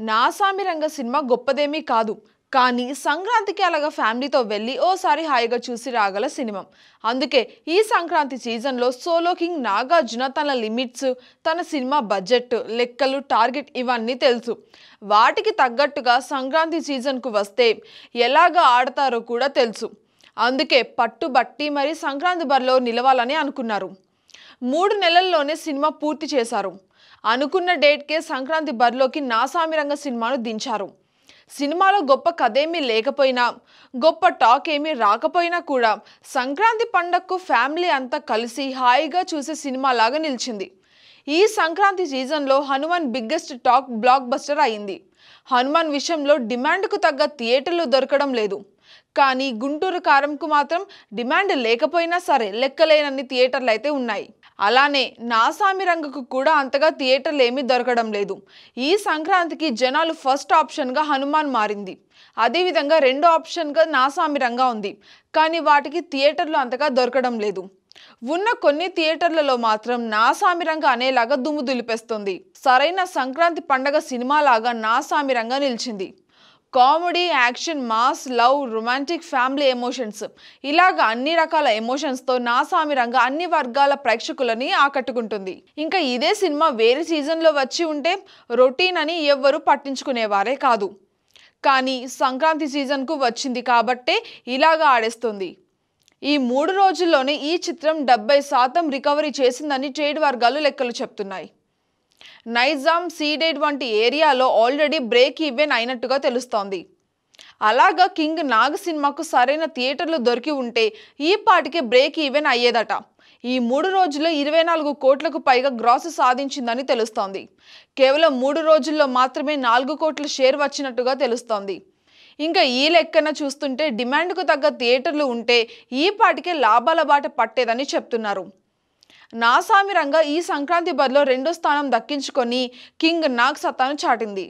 నాసామి రంగ సినిమా గొప్పదేమీ కాదు. కానీ సంక్రాంతికి అలాగా ఫ్యామిలీతో వెళ్ళి ఓసారి హాయిగా చూసి రాగల సినిమా. అందుకే ఈ సంక్రాంతి సీజన్లో సోలో కింగ్ నాగార్జున తన లిమిట్స్, తన సినిమా బడ్జెట్, లెక్కలు, టార్గెట్ ఇవన్నీ తెలుసు. వాటికి తగ్గట్టుగా సంక్రాంతి సీజన్కు వస్తే ఎలాగా ఆడతారో కూడా తెలుసు. అందుకే పట్టుబట్టి మరి సంక్రాంతి బరిలో నిలవాలని అనుకున్నారు. 3 నెలల్లోనే సినిమా పూర్తి చేశారు. అనుకున్న డేట్కే సంక్రాంతి బరిలోకి నాసామి రంగ సినిమాను దించారు. సినిమాలో గొప్ప కథేమీ లేకపోయినా, గొప్ప టాక్ ఏమీ రాకపోయినా కూడా సంక్రాంతి పండగకు ఫ్యామిలీ అంతా కలిసి హాయిగా చూసే సినిమాలాగా నిలిచింది. ఈ సంక్రాంతి సీజన్లో Hanuman biggest talk block buster అయింది. హనుమాన్ విషయంలో డిమాండ్కు తగ్గ థియేటర్లు దొరకడం లేదు. కానీ గుంటూరు కారంకు మాత్రం డిమాండ్ లేకపోయినా సరే లెక్కలేనన్ని థియేటర్లు అయితే ఉన్నాయి. అలానే నాసామి రంగకు కూడా అంతగా థియేటర్లు ఏమీ దొరకడం లేదు. ఈ సంక్రాంతికి జనాలు ఫస్ట్ ఆప్షన్గా హనుమాన్ మారింది. అదేవిధంగా రెండో ఆప్షన్గా నాసామి రంగ ఉంది. కానీ వాటికి థియేటర్లు అంతగా దొరకడం లేదు. ఉన్న కొన్ని థియేటర్లలో మాత్రం నాసామి రంగ అనేలాగా దుమ్ము దులిపేస్తుంది. సరైన సంక్రాంతి పండగ సినిమాలాగా నాసామి రంగ నిలిచింది. Comedy, action, mass, love, romantic, family emotions ఇలాగా అన్ని రకాల ఎమోషన్స్తో నాసామి రంగ అన్ని వర్గాల ప్రేక్షకులని ఆకట్టుకుంటుంది. ఇంకా ఇదే సినిమా వేరే సీజన్లో వచ్చి ఉంటే రొటీన్ అని ఎవ్వరూ పట్టించుకునేవారే కాదు. కానీ సంక్రాంతి సీజన్కు వచ్చింది కాబట్టే ఇలాగా ఆడేస్తుంది. ఈ 3 రోజుల్లోనే ఈ చిత్రం 70% రికవరీ చేసిందని ట్రేడ్ వర్గాలు లెక్కలు చెప్తున్నాయి. నైజాం, సీడెడ్ వంటి ఏరియాలో ఆల్రెడీ బ్రేక్ ఈవెన్ అయినట్టుగా తెలుస్తోంది. అలాగా కింగ్ నాగ్ సినిమాకు సరైన థియేటర్లు దొరికి ఉంటే ఈ పాటికే బ్రేక్ ఈవెన్ అయ్యేదట. ఈ 3 రోజుల్లో 24 కోట్లకు పైగా గ్రాస్ సాధించిందని తెలుస్తోంది. కేవలం 3 రోజుల్లో మాత్రమే 4 కోట్ల షేర్ వచ్చినట్టుగా తెలుస్తోంది. ఇంకా ఈ లెక్కన చూస్తుంటే డిమాండ్కు తగ్గ థియేటర్లు ఉంటే ఈ పాటికే లాభాల బాట పట్టేదని చెప్తున్నారు. నాసామి రంగ ఈ సంక్రాంతి బరిలో 2వ స్థానం దక్కించుకొని కింగ్ నాగ్ సత్తాను చాటింది.